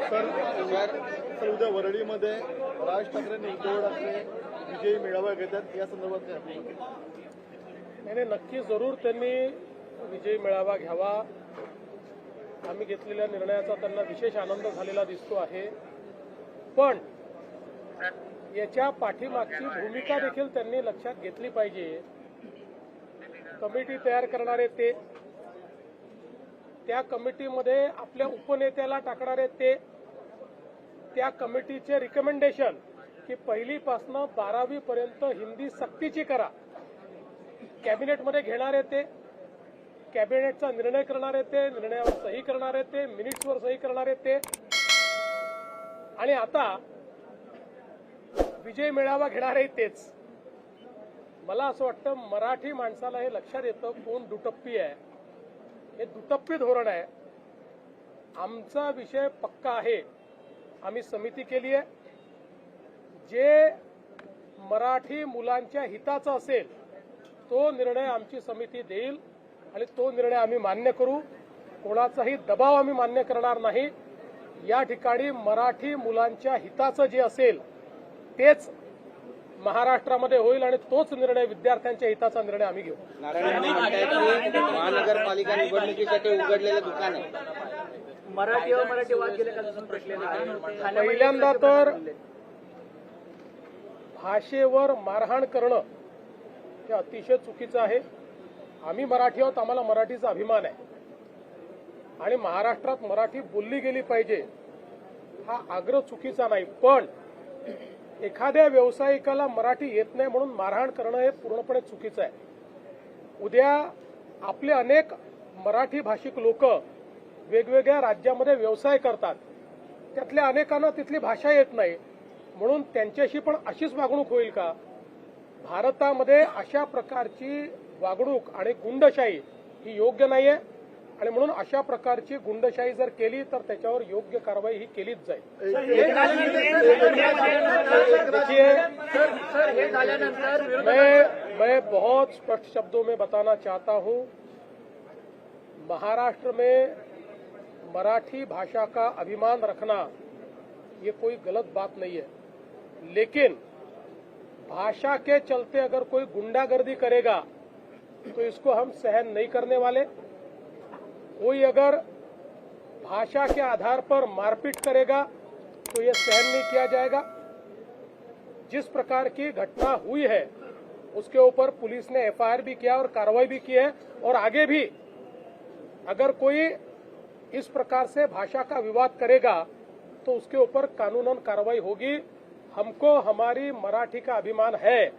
Sir उद्या वरळीमध्ये राज ठाकरे उद्धव ठाकरे विजयी मेळावा घेतात, या संदर्भात काय नाही, नक्की जरूर त्यांनी विजयी मेळावा घ्यावा. आम्ही घेतलेल्या निर्णयाचा त्यांना विशेष आनंद झालेला दिसतो आहे. पण याच्या पाठीमागची भूमिका देखील त्यांनी लक्षात घेतली पाहिजे. कमिटी तयार करणारे ते, त्या कमिटीमध्ये आपल्या उपनेत्याला टाकणारे ते, त्या कमिटीचे रिकमेंडेशन की 1ली पासून 12वी पर्यंत हिंदी सक्तीची करा, कॅबिनेटमध्ये घेणारे ते, कॅबिनेटचा निर्णय करणारे ते, निर्णयावर सही करणारे ते, मिनिट्सवर सही करणारे ते, आणि आता विजय मेळावा घेणारे तेच. मला असं वाटतं मराठी माणसाला हे लक्षात येतं कोण दुटप्पी आहे. हे दुटप्पी धोरण आहे. आमचा विषय पक्का आहे. आम्ही समिती केली आहे. जे मराठी मुलांच्या हिताचा असेल तो निर्णय आमची समिती देईल आणि तो निर्णय आम्ही मान्य करू. कोणाचाही दबाव आम्ही मान्य करणार नाही. या ठिकाणी मराठी मुलांच्या हिताचं जे असेल तेच महाराष्ट्रामध्ये होईल आणि तोच निर्णय विद्यार्थ्यांच्या हिताचा निर्णय आम्ही घेऊ. महानगरपालिका निवडणुकीसाठी उघडलेलं दुकान आहे. मराठी व मराठी वाद गेले का? पहिल्यांदा तर भाषेवर मारहाण करणं हे अतिशय चुकीचं आहे. आम्ही मराठी आहोत, आम्हाला मराठीचा अभिमान आहे आणि महाराष्ट्रात मराठी बोलली गेली पाहिजे हा आग्रह चुकीचा नाही. पण एखाद्या व्यावसायिकाला मराठी येत नाही म्हणून मारहाण करणं हे पूर्णपणे चुकीचं आहे. उद्या आपले अनेक मराठी भाषिक लोक वेगवेगळ्या राज्यामध्ये व्यवसाय करतात. त्यातल्या अनेकांना तिथली भाषा येत नाही म्हणून त्यांच्याशी पण अशीच वागणूक होईल का? भारतामध्ये अशा प्रकारची वागणूक आणि गुंडशाही ही योग्य नाहीये आणि म्हणून अशा प्रकारची गुंडशाही जर केली तर त्याच्यावर योग्य कारवाई ही केलीच जाईल. मैं बहुत स्पष्ट शब्दों में बताना चाहता हूं, महाराष्ट्र में मराठी भाषा का अभिमान रखना ये कोई गलत बात नहीं है, लेकिन भाषा के चलते अगर कोई गुंडागर्दी करेगा तो इसको हम सहन नहीं करने वाले. कोई अगर भाषा के आधार पर मारपीट करेगा तो ये सहन नहीं किया जाएगा. जिस प्रकार की घटना हुई है उसके ऊपर पुलिस ने एफआईआर भी किया और कार्रवाई भी की है और आगे भी अगर कोई इस प्रकार से भाषा का विवाद करेगा तो उसके ऊपर कानूनन कार्रवाई होगी. हमको हमारी मराठी का अभिमान है,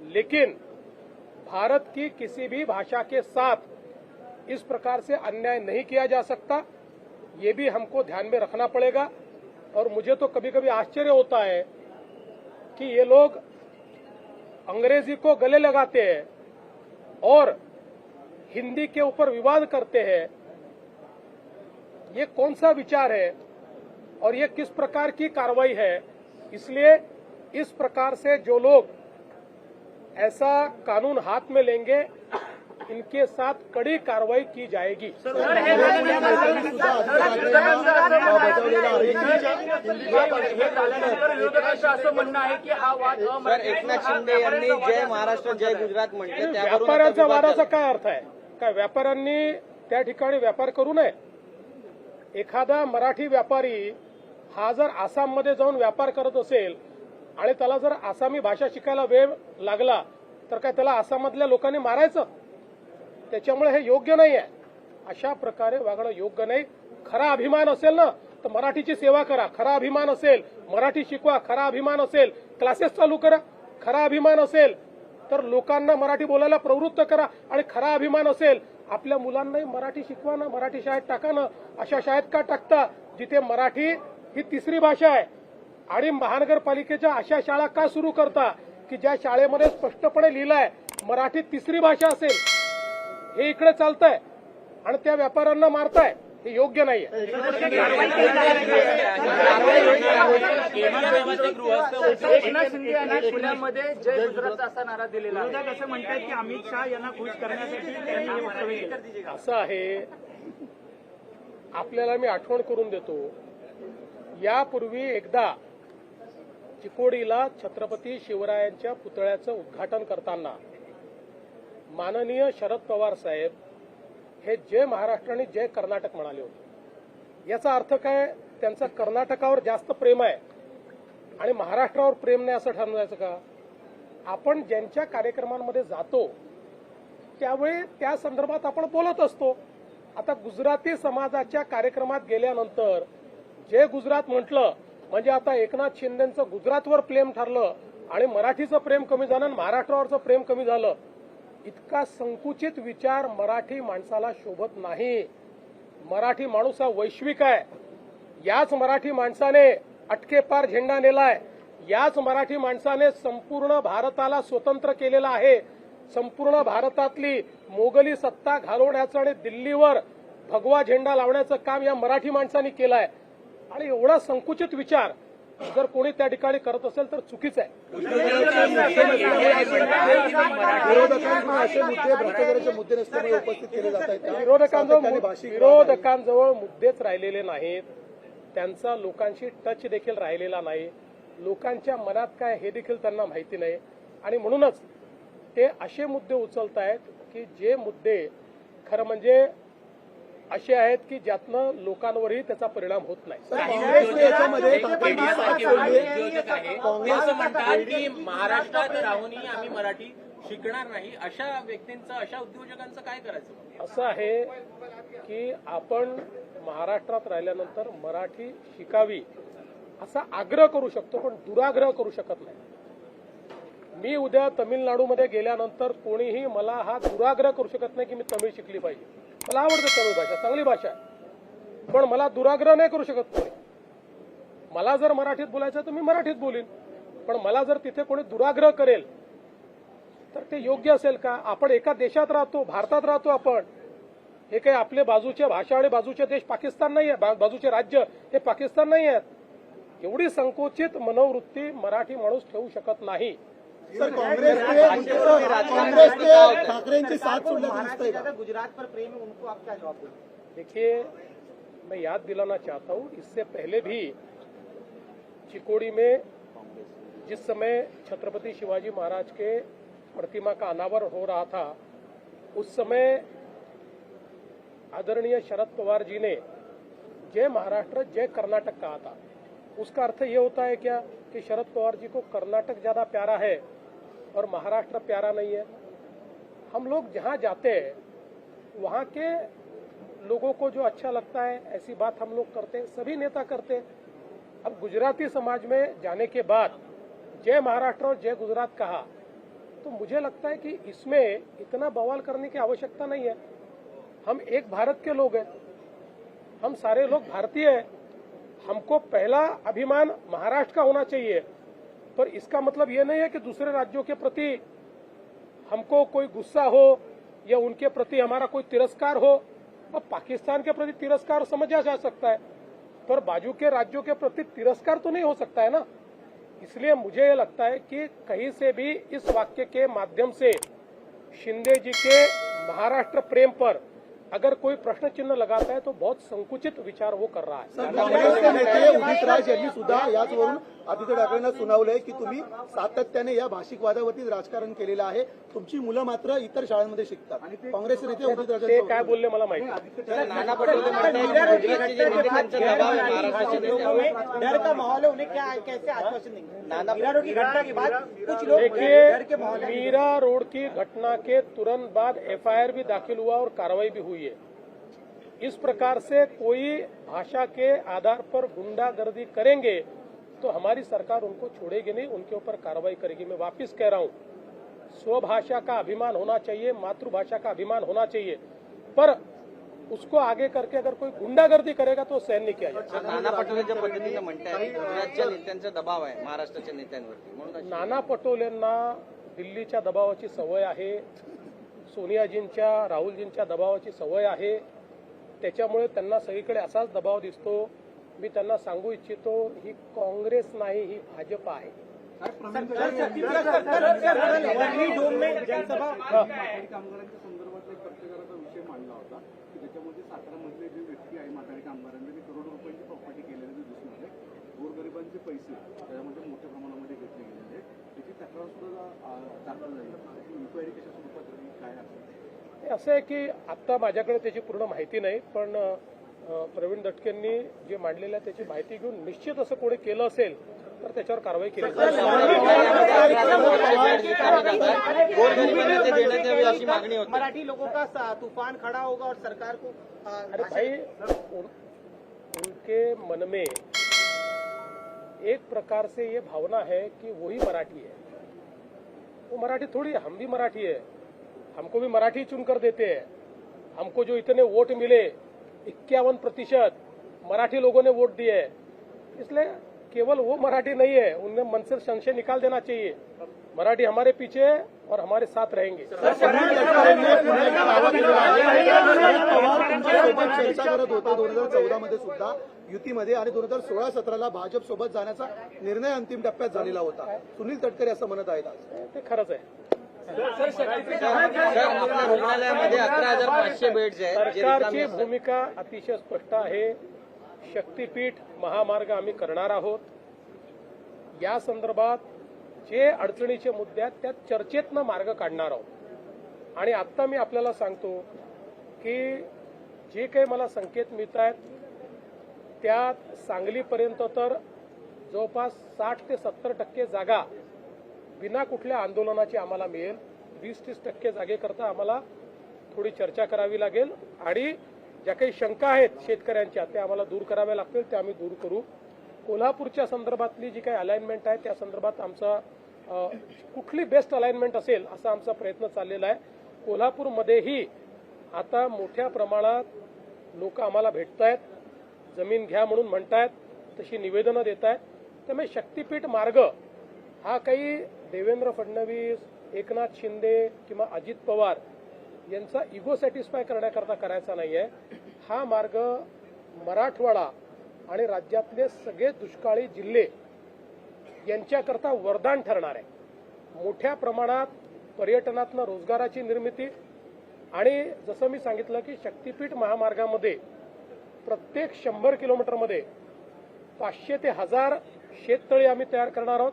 लेकिन भारत की किसी भी भाषा के साथ इस प्रकार से अन्याय नहीं किया जा सकता. ये भी हमको ध्यान में रखना पड़ेगा. और मुझे तो कभी कभी आश्चर्य होता है कि ये लोग अंग्रेजी को गले लगाते हैं और हिंदी के ऊपर विवाद करते हैं. ये कौन सा विचार है और ये किस प्रकार की कार्रवाई है? इसलिए इस प्रकार से जो लोग ऐसा कानून हाथ में लेंगे इनके साथ कड़ी कार्रवाई की जाएगी. असं म्हणणं आहे की हा वाद एकनाथ शिंदे यांनी जय महाराष्ट्र जय गुजरात म्हटलं. व्यापाऱ्यांचा वादाचा काय अर्थ आहे? काय व्यापाऱ्यांनी त्या ठिकाणी व्यापार करू नये? एखादा मराठी व्यापारी हा जर आसाममध्ये जाऊन व्यापार करत असेल आणि त्याला जर आसामी भाषा शिकायला वेळ लागला तर काय त्याला आसाममधल्या लोकांनी मारायचं? त्याच्यामुळे हे योग्य नाही आहे. अशा प्रकारे वागणं योग्य नाही. खरा अभिमान असेल ना तर मराठीची सेवा करा. खरा अभिमान असेल मराठी शिकवा. खरा अभिमान असेल क्लासेस चालू करा. खरा अभिमान असेल तर लोकांना मराठी बोलायला प्रवृत्त करा. आणि खरा अभिमान असेल आपल्या मुलांनाही मराठी शिकवा ना, मराठी शाळेत टाका ना. अशा शाळेत का टाकता जिथे मराठी ही तिसरी भाषा आहे? आणि महानगरपालिकेच्या अशा शाळा का सुरू करता की ज्या शाळेमध्ये स्पष्टपणे लिहिलंय मराठी तिसरी भाषा असेल? हे इकडे चालतंय आणि त्या व्यापाऱ्यांना मारताय. हे योग्य नाहीये. एकनाथ शिंदे यांनी पुण्यामध्ये जय गुजरात असा नारा दिलेला आहे. असं म्हणतात की अमित शहा यांना खुश करण्यासाठी त्यांनी हे वक्तव्य केलं. असं आहे, आपल्याला मी आठवण करून देतो. यापूर्वी एकदा चिकोडीला छत्रपती शिवरायांच्या पुतळ्याचं उद्घाटन करताना माननीय शरद पवार साहेब हे जय महाराष्ट्र आणि जय कर्नाटक म्हणाले होते. याचा अर्थ काय? त्यांचं कर्नाटकावर जास्त प्रेम आहे आणि महाराष्ट्रावर प्रेम नाही असं ठरवायचं का? आपण ज्यांच्या कार्यक्रमांमध्ये जातो त्यावेळी त्या संदर्भात आपण बोलत असतो. आता गुजराती समाजाच्या कार्यक्रमात गेल्यानंतर जे गुजरात म्हटलं म्हणजे आता एकनाथ शिंदेचं गुजरातवर प्रेम ठरलं आणि मराठीचं प्रेम कमी झालं आणि महाराष्ट्रावरचं प्रेम कमी झालं. इतका संकुचित विचार मराठी माणसाला शोभत नाही. मराठी माणूस हा वैश्विक आहे. याच मराठी माणसाने अटकेपार झेंडा नेलाय. याच मराठी माणसाने संपूर्ण भारताला स्वतंत्र केलेला आहे. संपूर्ण भारतातली मोगली सत्ता घालवण्याचं आणि दिल्लीवर भगवा झेंडा लावण्याचं काम या मराठी माणसांनी केलंय. आणि एवढा संकुचित विचार जर कोणी त्या ठिकाणी करत असेल तर चुकीचं आहे. विरोधकांना असे मुद्दे भ्रष्टाचाराचे मुद्दे नसल्यामुळे उपस्थित केले जात आहेत. विरोधकांजवळ मुद्देच राहिलेले नाहीत. त्यांचा लोकांशी टच देखील राहिलेला नाही. लोकांच्या मनात काय हे देखील त्यांना माहिती नाही. आणि म्हणूनच ते असे मुद्दे उचलत आहेत की जे मुद्दे खरं म्हणजे असे आहेत की ज्यातनं लोकांवरही त्याचा परिणाम होत नाही. काँग्रेसने याच्यामध्ये काँग्रेस म्हणतात की महाराष्ट्रात राहूनही आम्ही मराठी शिकणार नाही. अशा व्यक्तींचं, अशा उद्योजकांचं काय करायचं? असं आहे की आपण महाराष्ट्रात राहिल्यानंतर मराठी शिकावी असा आग्रह करू शकतो पण दुराग्रह करू शकत नाही. मी उद्या तमिळनाडूमध्ये गेल्यानंतर कोणीही मला हा दुराग्रह करू शकत नाही की मी तमिळ शिकली पाहिजे. मला आवडते तमिळ भाषा, चांगली भाषा आहे, पण मला दुराग्रह नाही करू शकत कोणी. मला जर मराठीत बोलायचं तर मी मराठीत बोलीन, पण मला जर तिथे कोणी दुराग्रह करेल तर ते योग्य असेल का? आपण एका देशात राहतो, भारतात राहतो आपण. हे काही आपले बाजूचे भाषा आणि बाजूचे देश पाकिस्तान नाही आहे, बाजूचे राज्य हे पाकिस्तान नाही आहेत. एवढी संकुचित मनोवृत्ती मराठी माणूस ठेवू शकत नाही. सर, कांग्रेसने ठाकरेंची साथ सोडल्याचं दिसतंय का? गुजरात पर प्रेम है, उनको आप क्या जवाब देंगे? देखिए, मैं याद दिलाना चाहता हूँ, इससे पहले भी चिकोड़ी में जिस समय छत्रपति शिवाजी महाराज के प्रतिमा का अनावरण हो रहा था उस समय आदरणीय शरद पवार जी ने जय महाराष्ट्र जय कर्नाटक कहा था. उसका अर्थ ये होता है क्या कि शरद पवार जी को कर्नाटक ज्यादा प्यारा है और महाराष्ट्र प्यारा नहीं है? हम लोग जहां जाते हैं वहां के लोगों को जो अच्छा लगता है ऐसी बात हम लोग करते हैं, सभी नेता करते हैं. अब गुजराती समाज में जाने के बाद जय महाराष्ट्र और जय गुजरात कहा तो मुझे लगता है कि इसमें इतना बवाल करने की आवश्यकता नहीं है. हम एक भारत के लोग हैं, हम सारे लोग भारतीय हैं. हमको पहला अभिमान महाराष्ट्र का होना चाहिए, पर इसका मतलब ये नहीं है कि दूसरे राज्यों के प्रति हमको कोई गुस्सा हो या उनके प्रति हमारा कोई तिरस्कार हो. अब पाकिस्तान के प्रति तिरस्कार समझा जा सकता है, पर बाजू के राज्यों के प्रति तिरस्कार तो नहीं हो सकता है ना. इसलिए मुझे ये लगता है कि कहीं से भी इस वाक्य के माध्यम से शिंदे जी के महाराष्ट्र प्रेम पर अगर कोई प्रश्न चिन्ह लगाता है तो बहुत संकुचित विचार वो कर रहा है. काँग्रेसचे नेते उदित राज यांनी सुद्धा याचवरून आदित्य ठाकरेंना सुनावलंय की तुम्ही सातत्याने या भाषिक वादावरती राजकारण केलेलं आहे, तुमची मुलं मात्र इतर शाळांमध्ये शिकतात. काँग्रेसचे नेते उदित राज ते काय बोलले मला माहिती नाही. नाना पटोले म्हणतात की गुजरातचे जे नेते त्यांचा दबाव आहे महाराष्ट्राच्या नेत्यांवर. डर का माहौल है, उन्हें क्या कैसे आश्वासन देंगे? नाना मीरा रोड की घटना के बाद कुछ लोग देखिए, मीरा रोड की घटना के तुरंत बाद एफआईआर भी दाखिल हुआ और कार्रवाई भी हुई है. इस प्रकार से कोई भाषा के आधार पर गुंडागर्दी करेंगे तो हमारी सरकार उनको छोड़ेगी नहीं, उनके ऊपर कार्रवाई करेगी. मैं वापस कह रहा हूं, स्वभाषा का अभिमान होना चाहिए, मातृभाषा का अभिमान होना चाहिए, पर उसको आगे करके अगर कोई गुंडागर्दी करेगा तो सहन नहीं किया जाएगा. नाना पटोले ज्या पद्धतीने म्हणतात गुजरातच्या नेत्यांचा दबाव आहे महाराष्ट्राच्या नेत्यांवरती, म्हणून नाना पटोलेंना दिल्लीच्या दबावाची सवय आहे, सोनियाजींच्या राहुलजींच्या दबावाची सवय आहे. त्याच्यामुळे त्यांना सगळीकडे असाच दबाव दिसतो. मी त्यांना सांगू इच्छितो, ही काँग्रेस नाही, ही भाजप आहे. कामगारांच्या संदर्भातला एक पत्रकाराचा विषय मांडला होता की त्याच्यामध्ये सातारामधले जे व्यक्ती आहे माथाडी कामगारांनी ते करोडो रुपयांची प्रॉपर्टी केलेली दिसून आले. पैसे त्यामध्ये मोठ्या प्रमाणामध्ये घेतले गेलेले आहेत. त्याची तक्रार सुद्धा दाखल झाली. इन्क्वायरी कशा स्वरूपात झाली, काय असेल? हे असं आहे की आत्ता माझ्याकडे त्याची पूर्ण माहिती नाही, पण प्रवीण दटकेंनी जे मांडलेलं आहे त्याची माहिती घेऊन निश्चित असं कोणी केलं असेल तर त्याच्यावर कारवाई केली जाईल. देण्यात यावी अशी मागणी होती. मराठी लोगों का तूफान खड़ा होगा और सरकार को अरे भाई उनके मन में एक प्रकार से ये भावना है कि वही मराठी है. वो मराठी थोड़ी है, हम भी मराठी है. हमको भी मराठी चुनकर देते हैं. हमको जो इतने वोट मिले 51% मराठी लोगों ने वोट दिए है. इसलिए केवल वो मराठी नहीं है, उनमें मन से संशय निकाल देना चाहिए. मराठी हमारे पीछे है और हमारे साथ रहेंगे. तुमच्यासोबत चर्चा करत होते 2014 मध्ये सुद्धा युतीमध्ये आणि 2016-17 भाजप सोबत जाण्याचा निर्णय अंतिम टप्प्यात झालेला होता. सुनील तटकरे असं म्हणत आहेत आज. ते खरंच आहे. सर, आपल्या रुग्णालयामध्ये 11,500 बेड्स आहेत जे रिकामी सरकारची असतात. भूमिका अतिशय स्पष्ट आहे. शक्तीपीठ महामार्ग आम्ही करणार आहोत. या संदर्भात जे अडचणीचे मुद्दे आहेत त्या चर्चेतनं मार्ग काढणार आहोत. आणि आत्ता मी आपल्याला सांगतो की जे काही मला संकेत मिळत आहेत त्यात सांगलीपर्यंत तर जवळपास 60 ते 70% जागा बिना कुठल्या आंदोलनाची आम्हाला मिळेल. 20-30% जागेकरता आम्हाला थोडी चर्चा करावी लागेल आणि ज्या काही शंका आहेत शेतकऱ्यांच्या त्या आम्हाला दूर कराव्या लागतील, त्या आम्ही दूर करू. कोल्हापूरच्या संदर्भातली जी काही अलाइनमेंट आहे त्या संदर्भात आमचा कुठली बेस्ट अलाइनमेंट असेल असा आमचा प्रयत्न चाललेला आहे. कोल्हापूरमध्येही आता मोठ्या प्रमाणात लोक आम्हाला भेटत आहेत, जमीन घ्या म्हणून म्हणतायत, तशी निवेदनं देत आहेत. त्यामुळे शक्तीपीठ मार्ग हा काही देवेंद्र फडणवीस, एकनाथ शिंदे किंवा अजित पवार यांचा इगो सॅटिस्फाय करण्याकरता करायचा नाही आहे. हा मार्ग मराठवाडा आणि राज्यातले सगळे दुष्काळी जिल्हे यांच्याकरता वरदान ठरणार आहे. मोठ्या प्रमाणात पर्यटनातनं रोजगाराची निर्मिती आणि जसं मी सांगितलं की शक्तीपीठ महामार्गामध्ये प्रत्येक 100 किलोमीटरमध्ये 500 ते 1000 शेततळी आम्ही तयार करणार आहोत.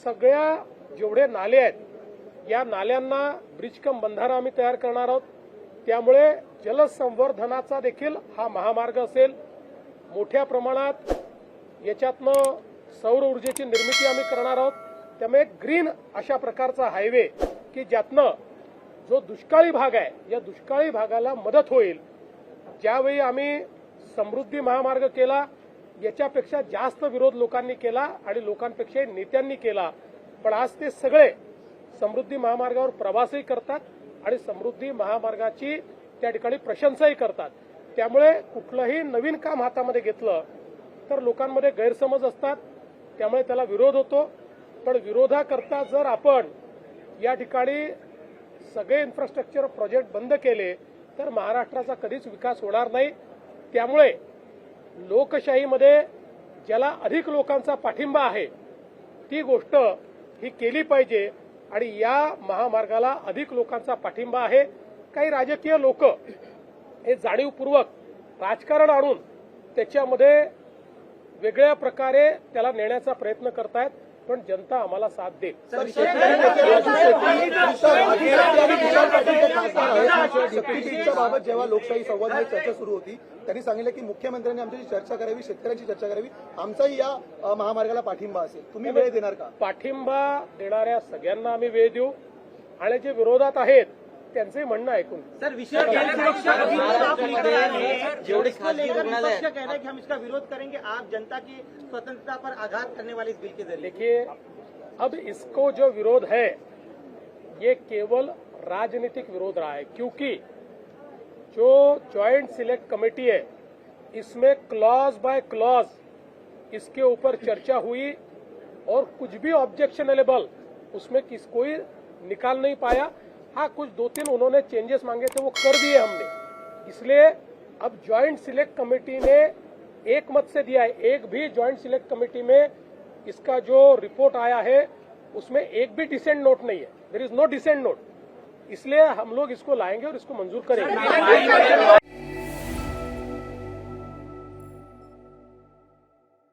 सगळ्या जेवढे नाले आहेत या नाल्यांना ब्रिज कम बंधारा आम्ही तयार करणार आहोत. त्यामुळे जलसंवर्धनाचा देखील हा महामार्ग असेल. मोठ्या प्रमाणात याच्यातनं सौर ऊर्जेची निर्मिती आम्ही करणार आहोत. त्यामुळे ग्रीन अशा प्रकारचा हायवे की ज्यातनं जो दुष्काळी भाग आहे या दुष्काळी भागाला मदत होईल. ज्यावेळी आम्ही समृद्धी महामार्ग केला याच्यापेक्षा जास्त विरोध लोकांनी केला आणि लोकांपेक्षा नेत्यांनी केला, पण आज ते सगळे समृद्धी महामार्गावर प्रवासही करतात आणि समृद्धी महामार्गाची त्या ठिकाणी प्रशंसाही करतात. त्यामुळे कुठलंही नवीन काम हातामध्ये घेतलं तर लोकांमध्ये गैरसमज असतात, त्यामुळे त्याला विरोध होतो. पण विरोधाकरता जर आपण या ठिकाणी सगळे इन्फ्रास्ट्रक्चर प्रोजेक्ट बंद केले तर महाराष्ट्राचा कधीच विकास होणार नाही. त्यामुळे लोकशाहीमध्ये ज्याला अधिक लोकांचा पाठिंबा आहे ती गोष्ट ही केली पाहिजे आणि या महामार्गाला अधिक लोकांचा पाठिंबा आहे. काही राजकीय लोक हे जाणीवपूर्वक राजकारण आणून त्याच्यामध्ये वेगळ्या प्रकारे त्याला नेण्याचा प्रयत्न करतायत, पण जनता आम्हाला साथ देईल. बाबत जेव्हा लोकशाही संवाद चर्चा सुरू होती त्यांनी सांगितलं की मुख्यमंत्र्यांनी आमच्याशी चर्चा करावी, शेतकऱ्यांची चर्चा करावी, आमचाही या महामार्गाला पाठिंबा असेल. तुम्ही वेळ देणार का? पाठिंबा देणाऱ्या सगळ्यांना आम्ही वेळ देऊ आणि जे विरोधात आहेत त्यांचे म्हणणं ऐकून. सर, विषय जेवढे खासगी रुग्णालय कह रहे हैं कि हम इसका विरोध करेंगे, आप जनता की स्वतंत्रता पर आघात करने वाले इस बिल के जरिए. देखिए, अब इसको जो विरोध है ये केवल राजनीतिक विरोध रहा है, क्योंकि जो ज्वाइंट सिलेक्ट कमेटी है इसमें क्लॉज बाय क्लॉज इसके ऊपर चर्चा हुई और कुछ भी ऑब्जेक्शनेबल उसमें कोई निकाल नहीं पाया. हाँ, कुछ 2-3 उन्होंने चेंजेस मांगे थे वो कर दिए हमने. इसलिए अब ज्वाइंट सिलेक्ट कमेटी ने एक मत से दिया है. एक भी ज्वाइंट सिलेक्ट कमेटी में इसका जो रिपोर्ट आया है उसमें एक भी डिसेंट नोट नहीं है. There is no dissent note. इसलिए हम लोग इसको लाएंगे और इसको मंजूर करेंगे.